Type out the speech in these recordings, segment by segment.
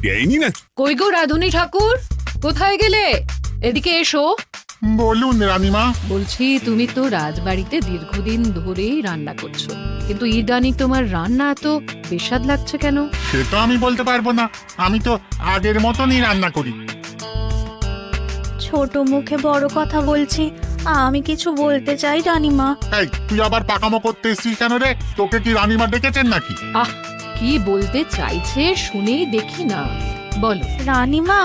দেয়নি নাকি? কই গো রাধুনী ঠাকুর, কোথায় গেলে? এদিকে এসো। বলুন রানীমা। বলছি, তুমি তো রাজবাড়িতে দীর্ঘদিন ধরেই রান্না করছো, কিন্তু ইদানি তোমার রান্না এত বেস্বাদ লাগছে কেন? সে তো আমি বলতে পারবো না, আমি তো আগের মতনই রান্না করি। ছোট মুখে বড় কথা বলছি, আমি কিছু বলতে চাই রানীমা। এই তুই আবার পাকামো করতে এসছিস কেন রে? তোকে কি রানীমা ডেকেছেন নাকি? আহ, কি বলতে চাইছে শুনেই দেখি না, বলো। রানীমা,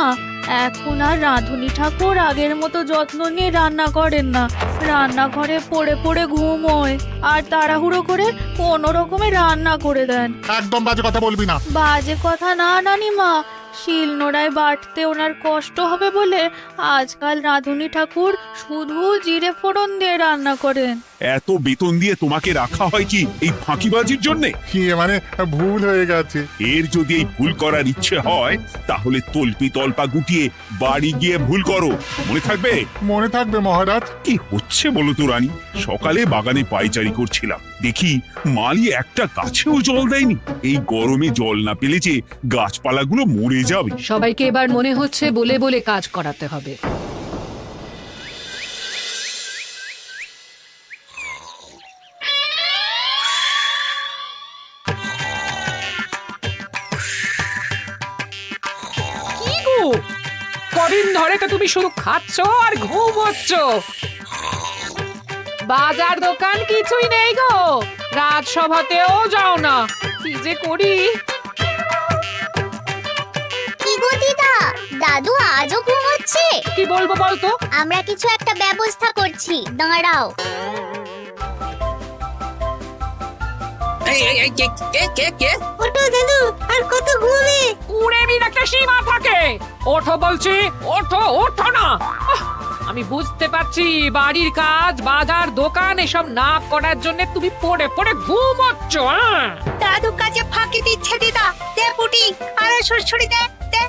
এখন আর রাধুনী ঠাকুর আগের মতো যত্ন নিয়ে রান্না করেন না। রান্নাঘরে পড়ে পড়ে ঘুমোয় আর তাড়াহুড়ো করে কোনো রকমে রান্না করে দেন। একদম বাজে কথা বলবি না। বাজে কথা না রানীমা, শিলনোড়ায় বাটতে ওনার কষ্ট হবে বলে আজকাল রাধুনী ঠাকুর শুধু জিরে ফোড়ন দিয়ে রান্না করেন। এত বেতন দিয়ে তোমাকে রাখা হয় কি এই ফাঁকিবাজির জন্যে? কি মানে ভুল হয়ে গেছে। এর যদি এই ভুল করার ইচ্ছে হয় তাহলে তল্পি তল্পা গুটিয়ে বাড়ি গিয়ে ভুল করো, মনে থাকবে? মনে থাকবে মহারাজ। কি হচ্ছে বলো তো রানী? সকালে বাগানে পায়চারি করছিলাম, দেখি মালি একটা গাছেও জল দেয়নি। এই গরমে জল না পেলে যে গাছপালাগুলো মরে যাবে। সবাইকে এবার মনে হচ্ছে বলে বলে কাজ করাতে হবে। কি গো, কদিন ধরে তো তুমি শুধু খাচ্ছ আর ঘুমোচ্ছ। বাজার দোকান কিছুই নেই গো, রাজসভাতেও যাও না। কি যে করি। কি গো দিদা, দাদু আজও ঘুমোচ্ছে? কি বলবো বলতো? আমরা কিছু একটা ব্যবস্থা করছি, দাঁড়াও। ওঠো দাদু, আর কত ঘুমে? কুড়েমির একটা সীমা থাকে। ওঠো বলছি, ওঠো, ওঠো না। আমি বুঝতে পারছি বাড়ির কাজ, বাজার দোকান এসব না করার জন্য তুমি পড়ে পড়ে ঘুমোচ্ছ। দাদু কাজে ফাঁকি দিচ্ছে দিদা। দে পুটি, আর সরসরি দে দে।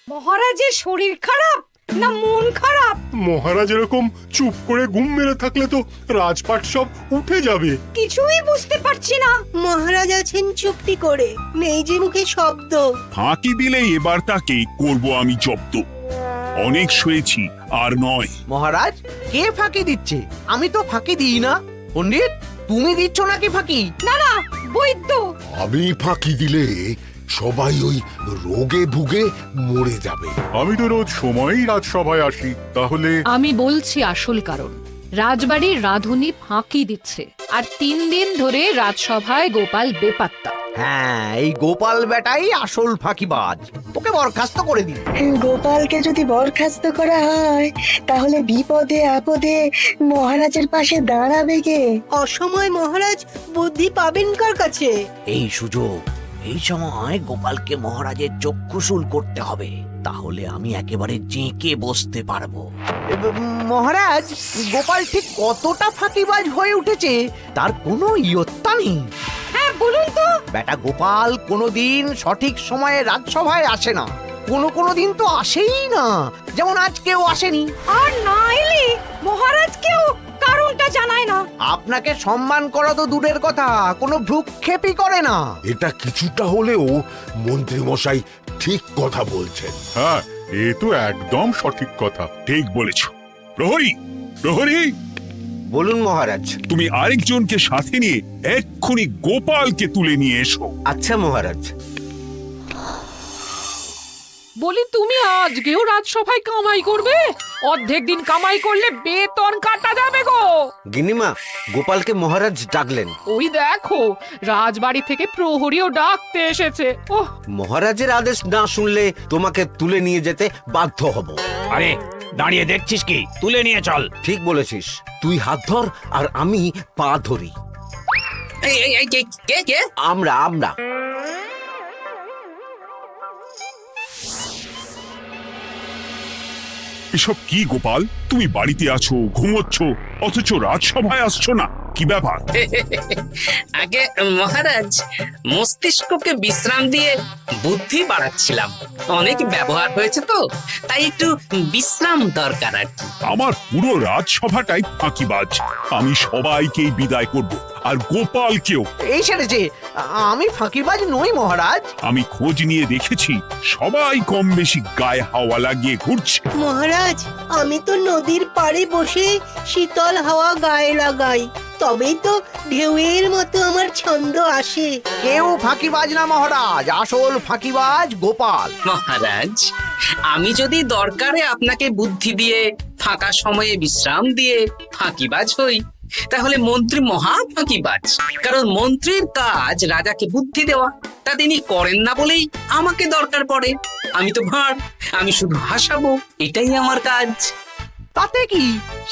মহারাজের শরীর খারাপ না মন খারাপ? মহারাজ এরকম চুপ করে ঘুম মেরে থাকলে তো রাজপাট সব উঠে যাবে। কিছুই বুঝতে পারছি না। মহারাজ আছেন চুপটি করে, নেই যে মুখে শব্দ। ফাঁকি দিলে এবার তাকে করব আমি জব্দ। অনেক শুয়েছি, আর নয়। মহারাজ, কে ফাঁকি দিচ্ছে? আমি তো ফাঁকি দিই না। পণ্ডিত, তুমি দিচ্ছ নাকি ফাঁকি? না না, বৈদ্য। আমি ফাঁকি দিলে সবাই ওই রোগে ভুগে মরে যাবে। আমি তো রোজ সময়ই রাজসভায় আসি, তাহলে আমি বলছি আসল কারণ। রাজবাড়ির রাধুনী ফাঁকি দিচ্ছে, আর 3 দিন ধরে রাজসভায় গোপাল বেপাত্তা। হ্যাঁ, এই গোপাল বেটাই আসল ফাঁকিবাজ। ওকে বরখাস্ত করে দিন। গোপালকে যদি বরখাস্ত করা হয় তাহলে বিপদে আপদে মহারাজের পাশে দাঁড়াবে কে? অসময় মহারাজ বুদ্ধি পাবেন কার কাছে? এই সুযোগ, এই সময় গোপালকে মহারাজের চক্ষুশূল করতে হবে, তাহলে আমি একেবারে জেঁকে বসতে পারবো। মহারাজ, গোপাল ঠিক কতটা ফাঁকিবাজ হয়ে উঠেছে তার কোনো ইয়ত্তা নেই। হ্যাঁ বলুন তো। বেটা গোপাল কোনোদিন সঠিক সময়ে রাজসভায় আসে না। কোনো দিন তো আসেই না, যেমন আজকেও আসেনি। আর না এলে মহারাজকেও কারণটা জানায় না। আপনাকে সম্মান করা তো দূরের কথা, কোনো ভ্রুক্ষেপই করে না। এটা কিছুটা হলেও মন্ত্রী মশাই ঠিক কথা বলছেন। হ্যাঁ, এ তো একদম সঠিক কথা। ঠিক বলেছ। প্রহরী, প্রহরী, বলুন মহারাজ। তুমি আরেকজনকে সাথে নিয়ে এক্ষুনি গোপালকে তুলে নিয়ে এসো। আচ্ছা মহারাজ। বলি, তুমি আজকেও রাজসভায় কামাই করবে? অর্ধেক দিন কামাই করলে বেতন কাটা যাবে গো। গিনিমা, গোপালকে মহারাজ ডাকলেন। ওই দেখো, রাজবাড়ি থেকে প্রহরীও ডাকতে এসেছে। ওহ, মহারাজের আদেশ না শুনলে তোমাকে তুলে নিয়ে যেতে বাধ্য হব। আরে দাঁড়িয়ে দেখছিস কি? তুলে নিয়ে চল। ঠিক বলেছিস, তুই হাত ধর আর আমি পা ধরি। আমরা এসব কি গোপাল? তুমি বাড়িতে আছো, ঘুমোচ্ছ, অথচ রাজসভায় আসছো না। কি ব্যাপার? আগে মহারাজ, মস্তিষ্ককে বিশ্রাম দিয়ে বুদ্ধি বাড়াচ্ছিলাম। অনেক ব্যবহার হয়েছে তো, তাই একটু বিশ্রাম দরকার আর কি। আমার পুরো রাজসভাটাই ফাঁকিবাজ। আমি সবাইকেই বিদায় করব, আর গোপালকেও। এই সেরেছে, আমি ফাঁকিবাজ নই মহারাজ। আমি খোঁজ নিয়ে দেখেছি সবাই কম বেশি গায়ে হাওয়া লাগিয়ে ঘুরছে। মহারাজ, আমি তো নদীর পাড়ে বসে শীতল হাওয়া গায়ে লাগাই, তবেই তো ঢেউয়ের মতো আমার ছন্দ আসে। কেউ ফাঁকিবাজ না মহারাজ, আসল ফাঁকিবাজ গোপাল। মহারাজ, আমি যদি দরকারে আপনাকে বুদ্ধি দিয়ে ফাঁকা সময়ে বিশ্রাম দিয়ে ফাঁকিবাজ হই, তাহলে মন্ত্রী মহা ফাঁকিবাজ। কারণ মন্ত্রীর কাজ রাজাকে বুদ্ধি দেওয়া, তা তিনি করেন না বলেই আমাকে দরকার পড়ে। আমি তো ভাঁড়, আমি শুধু হাসাবো, এটাই আমার কাজ। তাতে কি,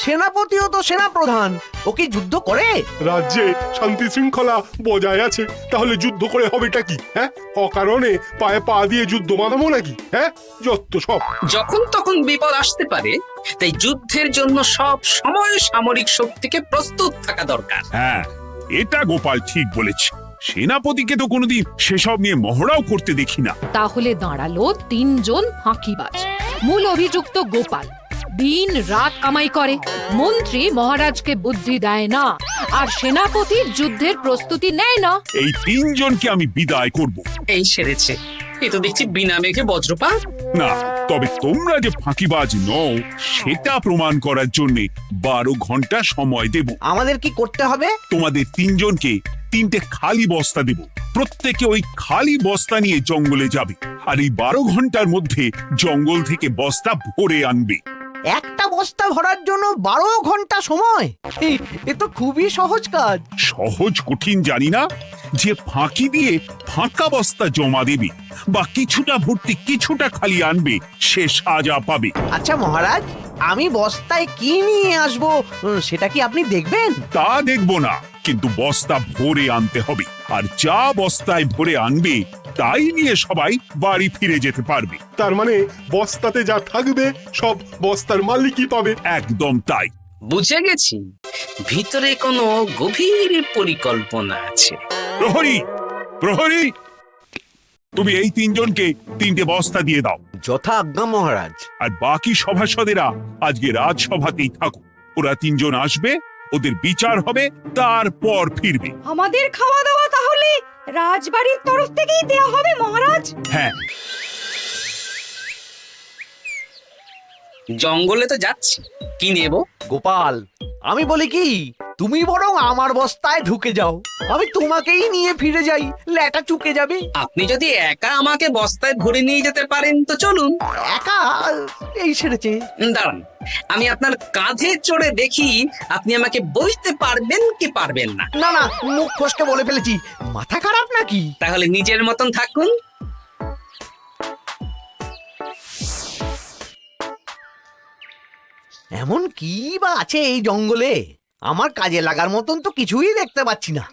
সেনাপতিও তো সেনাপ্রধান, ও কি যুদ্ধ করে? রাজ্যে শান্তি শৃঙ্খলা বজায় আছে, তাহলে যুদ্ধ করে হবেটা কি? হ্যাঁ, অকারণে পায়ে পা দিয়ে যুদ্ধ বাঁধাবো নাকি? হ্যাঁ, যত সব। যখন তখন বিপদ আসতে পারে, তাই যুদ্ধের জন্য সব সময় সামরিক শক্তিকে প্রস্তুত থাকা দরকার। হ্যাঁ, এটা গোপাল ঠিক বলেছে। সেনাপতিকে তো কোনোদিন সেসব নিয়ে মহড়াও করতে দেখি না। তাহলে দাঁড়ালো 3 জন ফাঁকিবাজ। মূল অভিযুক্ত গোপাল দিন রাত কামাই করে, মন্ত্রী মহারাজকে বুদ্ধি দেয় না, আর সেনাপতি যুদ্ধের প্রস্তুতি নেয় না। এই 3 জনকে আমি বিদায় করব। এই সেরেছে, এ তো দেখছি বিনা মেঘে বজ্রপাত। না, তবে তোমরা যে ফাঁকিবাজ নও সেটা প্রমাণ করার জন্য 12 ঘন্টা সময় দেব। আমাদের কি করতে হবে? তোমাদের 3 জনকে 3টে খালি বস্তা দেব। প্রত্যেকে ওই খালি বস্তা নিয়ে জঙ্গলে যাবে, আর এই 12 ঘন্টার মধ্যে জঙ্গল থেকে বস্তা ভরে আনবে। একটা বস্তা ভরার জন্য 12 ঘন্টা সময়? এ তো খুবই সহজ কাজ। সহজ কঠিন জানি না, যে ফাঁকি দিয়ে ফাঁকা বস্তা জমা দেবে বা কিছুটা ভর্তি কিছুটা খালি আনবে, সে সাজা পাবে। আচ্ছা মহারাজ, আমি বস্তায় কি নিয়ে আসবো সেটা কি আপনি দেখবেন? তা দেখবো না, কিন্তু বস্তা ভরে আনতে হবে। আর যা বস্তায় ভরে আনবে তাই নিয়ে সবাই বাড়ি ফিরে যেতে পারবে। তার মানে বস্তাতে যা থাকবে সব বস্তার মালিকই পাবে। একদম তাই। বুঝে গেছি, ভিতরে কোনো গভীর পরিকল্পনা আছে। প্রহরী, প্রহরী, তুমি এই 3 জনকে 3টে বস্তা দিয়ে দাও। যথা আজ্ঞা মহারাজ। আর বাকি সভাসদেরা আজকে রাজসভাতেই থাকো। ওরা 3 জন আসবে, ওদের বিচার হবে, তারপর ফিরবে। আমাদের খাওয়া দাওয়া তাহলে রাজবাড়ির তরফ থেকেই দেয়া হবে মহারাজ? হ্যাঁ। জঙ্গলে তো যাচ্ছি, কি নেব? গোপাল, আমি বলি কি, তুমি বরং আমার বস্তায় ঢুকে যাও, আমি তোমাকেই নিয়ে ফিরে যাই, লেটা চুকে যাবে। আপনি যদি একা আমাকে বস্তায় ভরে নিয়ে যেতে পারেন তো চলুন। একা? এই সেরেছে। দাঁড়ান, আমি আপনার কাঁধে চড়ে দেখি আপনি আমাকে বইতে পারবেন কি পারবেন না। না না, মুখ ফসকে বলে ফেলেছি, মাথা খারাপ নাকি? তাহলে নিজের মতন থাকুন। এমন কি বা আছে এই জঙ্গলে? আমার কাজে লাগার মতন তো কিছুই দেখতে পাচ্ছি না।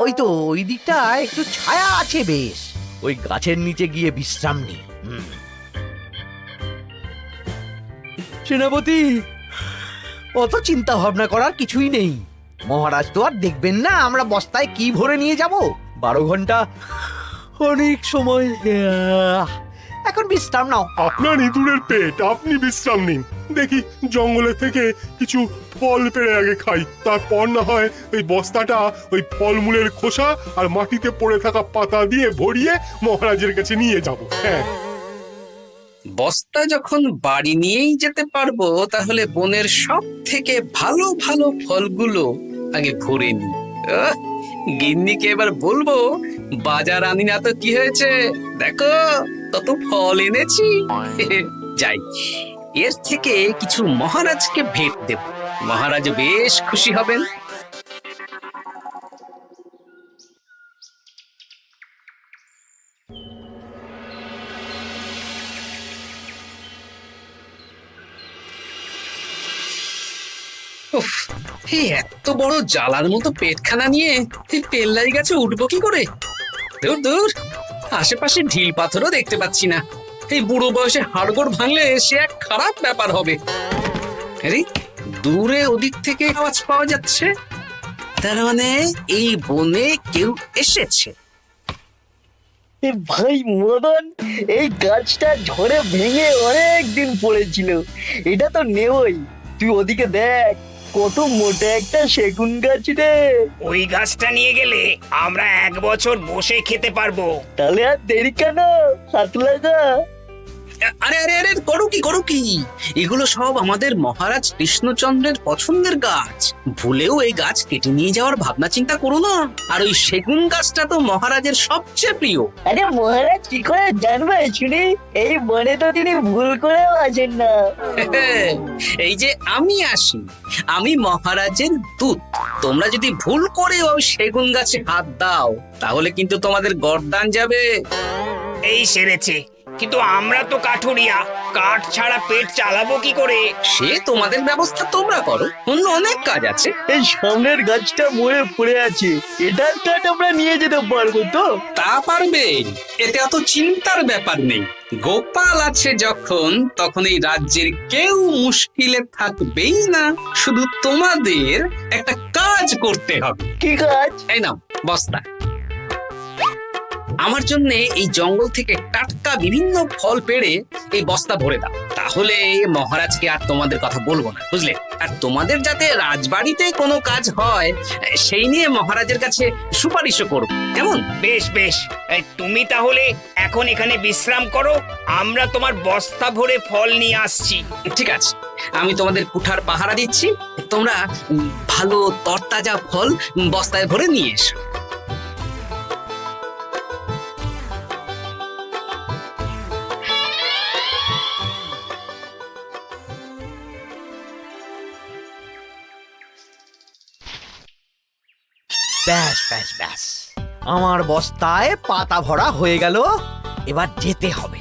ওই তো ওই দিকটা একটু ছায়া আছে বেশ, ওই গাছের নিচে গিয়ে বিশ্রাম নি। সেনাপতি, অত চিন্তা ভাবনা করার কিছুই নেই। মহারাজ তো আর দেখবেন না আমরা বস্তায় কি ভরে নিয়ে যাব। 12 ঘন্টা অনেক সময়। এখন বিশ্রাম নাও। আপনার ইঁদুরের পেট, আপনি বিশ্রাম নিন। দেখি জঙ্গলে থেকে কিছু ফল পেড়ে আগে খাই, তারপর না হয় ওই বস্তাটা ওই ফলমূলের খোসা আর মাটিতে পড়ে থাকা পাতা দিয়ে ভরিয়ে মহারাজের কাছে নিয়ে যাব। হ্যাঁ, বস্তা যখন বাড়ি নিয়েই যেতে পারবো, তাহলে বনের সব থেকে ভালো ভালো ফলগুলো আগে ভরে নি। গিন্নিকে এবার বলবো, বাজার আনি না তো কি হয়েছে, দেখো কত ফল এনেছি। যাই, এর থেকে কিছু মহারাজকে ভেট দেব, মহারাজ বেশ খুশি হবেন। উফ, এই এত বড় জ্বালার মতো পেটখানা নিয়ে এই পেল্লাই গাছে উঠবো কি করে? দূর দূর, আশেপাশে ঢিল পাথরও দেখতে পাচ্ছি না। এই বুড়ো বয়সে হাড়গোড় ভাঙলে সে এক খারাপ ব্যাপার হবে। আরে দূরে ওদিক থেকে আওয়াজ পাওয়া যাচ্ছে, তার মানে এই বনে কেউ এসেছে। ভাই মদন, এই গাছটা ঝড়ে ভেঙে অনেক দিন পড়েছিল, এটা তো নেবই। তুই ওদিকে দেখ, কত মোটা একটা সেগুন গাছ রে। ওই গাছটা নিয়ে গেলে আমরা 1 বছর বসে খেতে পারবো। তাহলে আর দেরি কেন, হাত লাগা। আরে আরে আরে, করো কি এগুলো সব আমাদের মহারাজ কৃষ্ণচন্দ্রের পছন্দের গাছ। ভুলেও এই গাছ কেটে নিয়ে যাওয়ার ভাবনা চিন্তা করো না। আর ওই সেগুন গাছটা তো মহারাজের সবচেয়ে প্রিয়। আরে মহারাজ কি করে জানবে শুনি, এই বনে তো তিনি ভুল করেও আসেন না। এই যে আমি আসি, আমি মহারাজের দূত। তোমরা যদি ভুল করে ওই সেগুন গাছে হাত দাও তাহলে কিন্তু তোমাদের গর্দান যাবে। এই সেরেছে, কিন্তু আমরা তো কাঠুরিয়া, কাঠ ছাড়া পেট চালাবো কি করে? সে তোমাদের ব্যবস্থা তোমরা করো, অন্য অনেক কাজ আছে। এই সামনের গাছটা মরে পড়ে আছে, এটার কাঠ আমরা নিয়ে যেতে পারবো তো? তা পারবে, এতে অত চিন্তার ব্যাপার নেই। গোপাল আছে যখন, তখন এই রাজ্যের কেউ মুশকিলে থাকবেই না। শুধু তোমাদের একটা কাজ করতে হবে। কি কাজ? এই নাও বস্তা। আমার জন্য এই জঙ্গল থেকে টাটকা বিভিন্ন ফল পেড়ে এই বস্তা ভরে দাও, তাহলে মহারাজকে আর তোমাদের কথা বলবো না, বুঝলে? আর তোমাদের যাতে রাজবাড়িতে কোনো কাজ হয় সেই নিয়ে মহারাজের কাছে সুপারিশও করব, কেমন? বেশ বেশ, এই তুমি তাহলে এখন এখানে বিশ্রাম করো, আমরা তোমার বস্তা ভরে ফল নিয়ে আসছি। ঠিক আছে, আমি তোমাদের কুঠার পাহারা দিচ্ছি, তোমরা ভালো তরতাজা ফল বস্তায় ভরে নিয়ে এসো। ব্যাস ব্যাস ব্যাস, আমার বস্তায় পাতা ভরা হয়ে গেল, এবার যেতে হবে।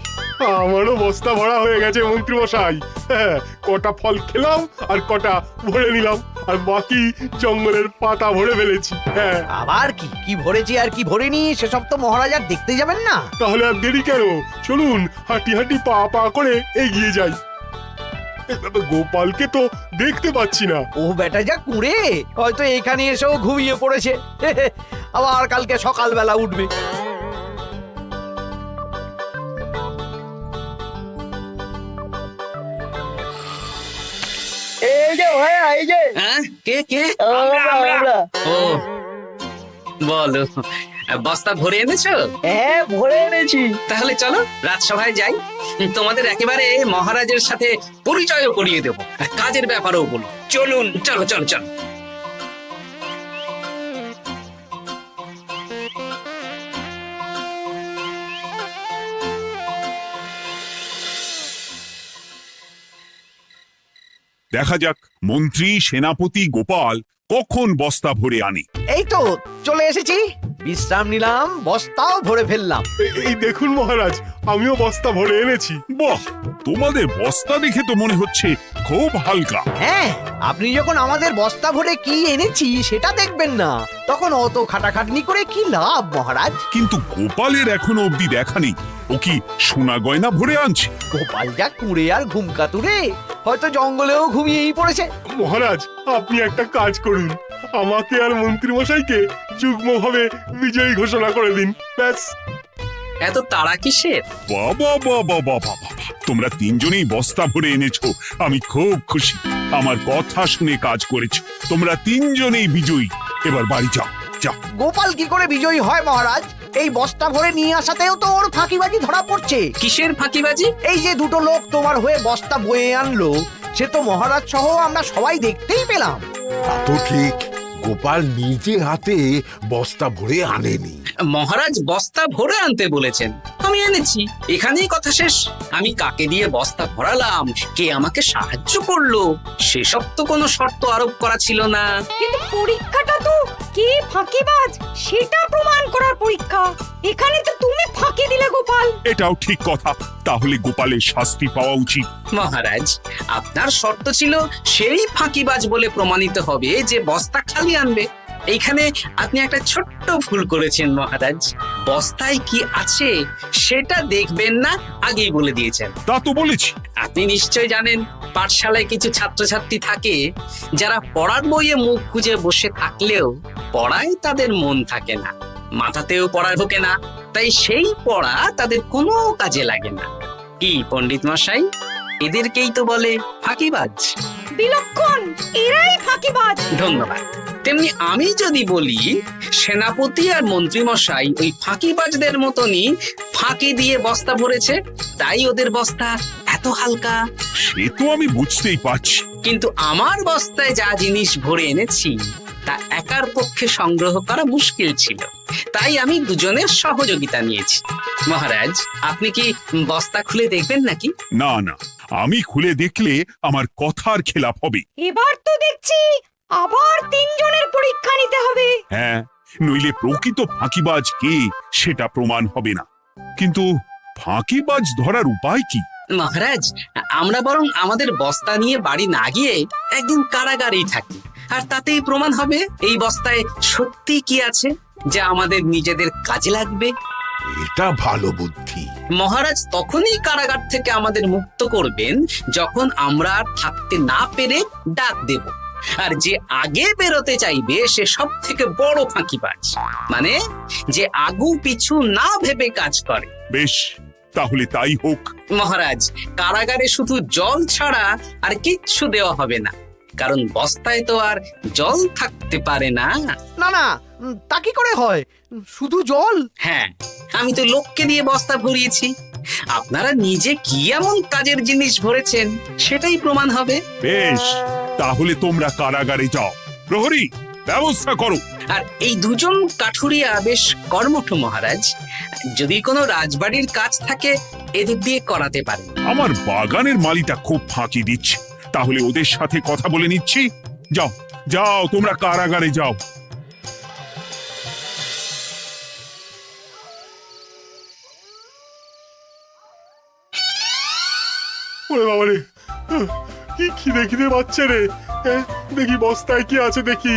আমারও বস্তা ভরা হয়ে গেছে মন্ত্রী মশাই। হ্যাঁ, কটা ফল খেলাম আর কটা ভরে নিলাম, আর বাকি জঙ্গলের পাতা ভরে ফেলেছি। হ্যাঁ, আবার কি কি ভরেছি আর কি ভরিনি সেসব তো মহারাজ আর দেখতে যাবেন না। তাহলে আর দেরি কেন, চলুন হাঁটি হাঁটি পা পা করে এগিয়ে যাই। গোপালকে তো দেখতে পাচ্ছি না। ও বেটা যা কুঁড়ে, হয়তো এখানে এসেও ঘুমিয়ে পড়েছে। আবার কালকে সকালবেলা উঠবে। এই যে ভাইয়া, এই যে। হ্যাঁ, কে কে? আমরা। ও বলো, বস্তা ভরে এনেছো? হ্যাঁ, ভরে এনেছি। তাহলে চলো রাজসভায় যাই, তোমাদের একেবারে মহারাজের সাথে পরিচয়ও করিয়ে দেবো, আর কাজের ব্যাপারেও বলবো। চলুন। চলো চলো চলো। দেখা যাক মন্ত্রী সেনাপতি গোপাল কখন বস্তা ভরে আনে। এই তো চলে এসেছি, বিশ্রাম নিলাম, বস্তাও ভরে ফেললাম। এই দেখুন মহারাজ, আমিও বস্তা ভরে এনেছি। বাহ, তোমাদের বস্তা দেখে তো মনে হচ্ছে খুব হালকা। হ্যাঁ, আপনি যখন আমাদের বস্তা ভরে কি এনেছি সেটা দেখবেন না, তখন অত খাটাখাটনি করে কি লাভ মহারাজ? কিন্তু গোপালের এখনো অবধি দেখা নেই, ও কি সোনা গয়না ভরে আনছে? গোপাল যা কুঁড়ে আর ঘুমকাতুরে, হয়তো জঙ্গলেও ঘুমিয়েই পড়েছে। মহারাজ, আপনি একটা কাজ করুন, আমাকে আর মন্ত্রী মশাইকে যুগ্মভাবে বিজয়ী ঘোষণা করে দিন, ব্যাস। এত তাড়া কিসের? বাবা বাবা বাবা বাবা, তোমরা তিনজনেই বস্তা ভরে এনেছো, আমি খুব খুশি। আমার কথা শুনে কাজ করেছো, তোমরা তিনজনেই বিজয়ী। এবার বাড়ি যাও যাও। গোপাল কি করে বিজয়ী হয় মহারাজ? এই বস্তা ভরে নিয়ে আসাতেও তো ওর ফাঁকিবাজি ধরা পড়ছে। কিসের ফাঁকিবাজি? এই যে দুটো লোক তোমার হয়ে বস্তা বয়ে আনলো, সে তো মহারাজ সহ আমরা সবাই দেখতেই পেলাম। তা তো ঠিক, গোপাল নিজে হাতে বস্তা ভরে আনেনি। মহারাজ বস্তা ভরে আনতে বলেছেন, আমি এনেছি, এখানেই কথা শেষ। আমি কাকে দিয়ে বস্তা ভরালাম, কে আমাকে সাহায্য করলো, সেসব তো কোনো শর্ত আরোপ করা ছিল না। কিন্তু পরীক্ষাটা তো কে ফাঁকিবাজ সেটা প্রমাণ করার পরীক্ষা। এখানে তো তুমি ফাঁকি দিলে গোপাল। এটাও ঠিক কথা, তাহলে গোপালের শাস্তি পাওয়া উচিত। মহারাজ, আপনার শর্ত ছিল সেই ফাঁকিবাজ বলে প্রমাণিত হবে যে বস্তা খালি আনবে। এইখানে আপনি একটা ছোট্ট ভুল করেছেন মহারাজ, বস্তায় কি আছে সেটা দেখবেন না আগেই বলে দিয়েছেন। তা তো বলেছি। আপনি নিশ্চয় জানেন পাঠশালায় কিছু ছাত্রছাত্রী থাকে যারা পড়ার বইয়ে মুখ গুজে বসে থাকলেও পড়ায় তাদের মন থাকে না, মাথাতেও পড়া ঢোকে না, তাই সেই পড়া তাদের কোনো কাজে লাগে না। কি পণ্ডিত মশাই, এদেরকেই তো বলে ফাঁকিবাজ। বিলক্ষণ, এরাই ফাঁকিবাজ। ধন্যবাদ। তেমনি আমি যদি বলি সেনাপতি আর মন্ত্রী মশাই ওই ফাঁকিবাজদের মতনই ফাঁকি দিয়ে বস্তা ভরেছে, তাই ওদের বস্তা এত হালকা। সে তো আমি বুঝতেই পারছি। কিন্তু আমার বস্তায় যা জিনিস ভরে এনেছি তা একার পক্ষে সংগ্রহ করা মুশকিল ছিল, তাই আমি দুজনের সহযোগিতা নিয়েছি। মহারাজ, আপনি কি বস্তা খুলে দেখবেন নাকি? না না, আমি খুলে দেখলে আমার কথার খেলাপ হবে। এবার তো দেখছি আবার তিনজনের পরীক্ষা নিতে হবে। হ্যাঁ, নইলে প্রকৃত ফাঁকিবাজ কে সেটা প্রমাণ হবে না। কিন্তু ফাঁকিবাজ ধরার উপায় কি? মহারাজ, আমরা বরং আমাদের বস্তা নিয়ে বাড়ি না গিয়ে একদিন কারাগারেই থাকি, আর তাতেই প্রমাণ হবে এই বস্তায় সত্যি কি আছে যা আমাদের নিজেদের কাজে লাগবে। এটা ভালো বুদ্ধি। মহারাজ তখনই কারাগার থেকে আমাদের মুক্ত করবেন যখন আমরা আর থাকতে না পেরে ডাক দেব, আর যে আগে বেরোতে চাইবে সে সব থেকে বড় ফাঁকিবাজ, মানে যে আগু পিছু না ভেবে কাজ করে। বেশ, তাহলে তাই হোক। মহারাজ, কারাগারে শুধু জল ছাড়া আর কিচ্ছু দেওয়া হবে না, কারণ বস্তায় তো আর জল থাকতে পারে না। না না, তা কি করে হয়? শুধু জল? হ্যাঁ, আমি তো লোককে দিয়ে বস্তা ভরিয়েছি। আপনারা নিজে কি এমন কাজের জিনিস ভরেছেন সেটাই প্রমাণ হবে। বেশ, তাহলে তোমরা কারাগারে যাও। প্রহরী, ব্যবস্থা করো। আর এই দুজন কাঠুরিয়া বেশ কর্মঠ মহারাজ, যদি কোনো রাজবাড়ির কাজ থাকে এদের দিয়ে করাতে পারেন। আমার বাগানের মালিটা খুব ফাঁকি দিচ্ছে, তাহলে ওদের সাথে কথা বলে নিচ্ছি। যাও যাও, তোমরা কারাগারে যাও। ওরে বাবা রে, কি খিদে খিদে পাচ্ছে রে। দেখি বস্তায় কি আছে দেখি।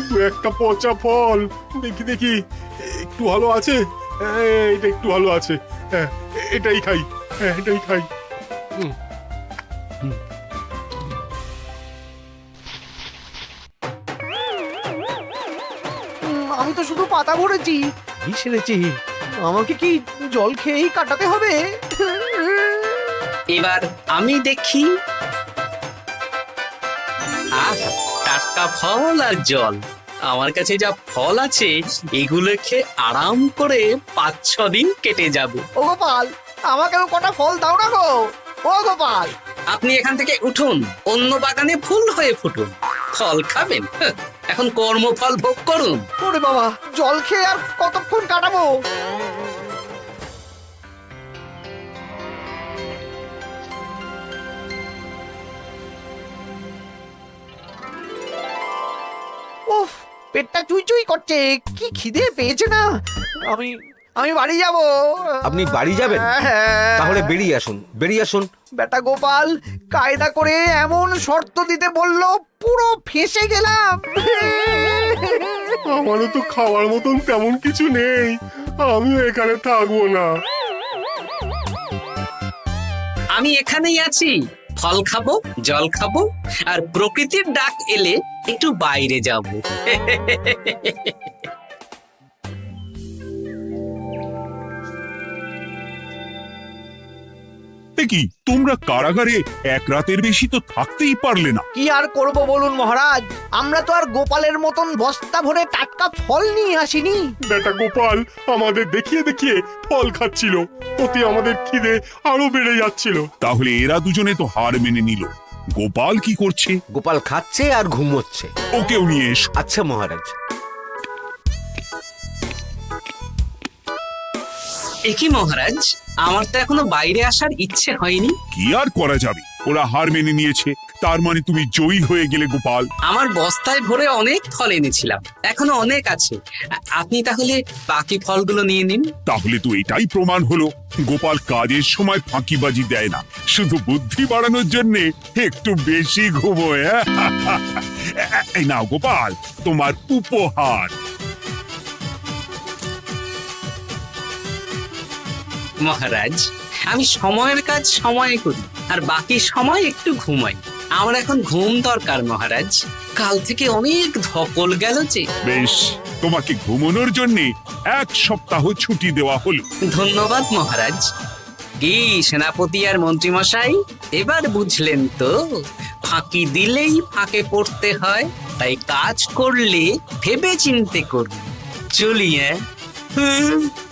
দু একটা পচা ফল, দেখি দেখি একটু ভালো আছে। এটা একটু ভালো আছে, এটাই খাই, এটাই খাই। আমি তো শুধু পাতা ভরেছি, এই সেরেছি। আমাকে কি জল খেয়েই কাটাতে হবে? এবার আমি দেখি। আহা, টাটকা ফল আর জল। আমার কাছে যা ফল আছে এগুলো খেয়ে আরাম করে 5-6 দিন কেটে যাবে। ও গোপাল, আমাকেও কটা ফল দাও না গো। ও গোপাল, আপনি এখান থেকে উঠুন, অন্য বাগানে ফুল হয়ে ফুটুন। ফল খাবেন, এখন কর্মফল ভোগ করুন। ওরে বাবা, জল খেয়ে আর কতক্ষণ কাটাবো? উফ, পেটটা চুই চুই করছে, কি খিদে পেয়েছে না। আমি আমি বাড়ি যাব। আপনি বাড়ি যাবেন? তাহলে বেরিয়ে আসুন, বেরিয়ে আসুন। বেটা গোপাল কায়দা করে এমন শর্ত দিতে বললো, পুরো ফেঁসে গেলাম। আমারও তো খাওয়ার মতন তেমন কিছু নেই, আমিও এখানে থাকবো না। আমি এখানেই আছি, ফল খাবো, জল খাবো, আর প্রকৃতির ডাক এলে একটু বাইরে যাব। কি তোমরা কারাগারে এক রাতের বেশি তো থাকতেই পারলে না? কি আর করব বলুন মহারাজ, আমরা তো আর গোপালের মতন বস্তা ভরে টাটকা ফল নিয়ে আসিনি। বেটা গোপাল আমাদের দেখিয়ে দেখিয়ে ফল খাচ্ছিল, অতি আমাদের খিদে আরো বেড়ে যাচ্ছিল। তাহলে এরা দুজনে তো হার মেনে নিল। গোপাল কি করছে? গোপাল খাচ্ছে আর ঘুমোচ্ছে। ওকেও নিয়ে এসো। আচ্ছা মহারাজ। একই মহারাজ, আমার তো এখনো বাইরে আসার ইচ্ছে হয়নি। কি আর করা যাবে, ওরা হার মেনে নিয়েছে, তার মানে তুমি জয়ী হয়ে গেলে গোপাল। আমার বস্তায় ভরে অনেক ফল এনেছিলাম, এখনো অনেক আছে। আপনি তাহলে বাকি ফলগুলো নিয়ে নিন। তাহলে তো এটাই প্রমাণ হলো গোপাল কাজের সময় ফাঁকিবাজি দেয় না, শুধু বুদ্ধি বাড়ানোর জন্য একটু বেশি ঘুমোয়। এই নাও গোপাল, তোমার উপহার। মহারাজ, আমি সময়ের কাজ সময়ে করি আর বাকি সময় একটু ঘুমাই। আমার এখন ঘুম দরকার মহারাজ, কাল থেকে অনেক ধকল গেল যে। বেশ, তোমাকে ঘুমানোর জন্য 1 সপ্তাহ ছুটি দেওয়া হলো। ধন্যবাদ মহারাজ। কি সেনাপতি আর মন্ত্রীমশাই, এবার বুঝলেন তো ফাঁকি দিলেই ফাঁকে পড়তে হয়, তাই কাজ করলে ভেবে চিন্তে করুন। চলি।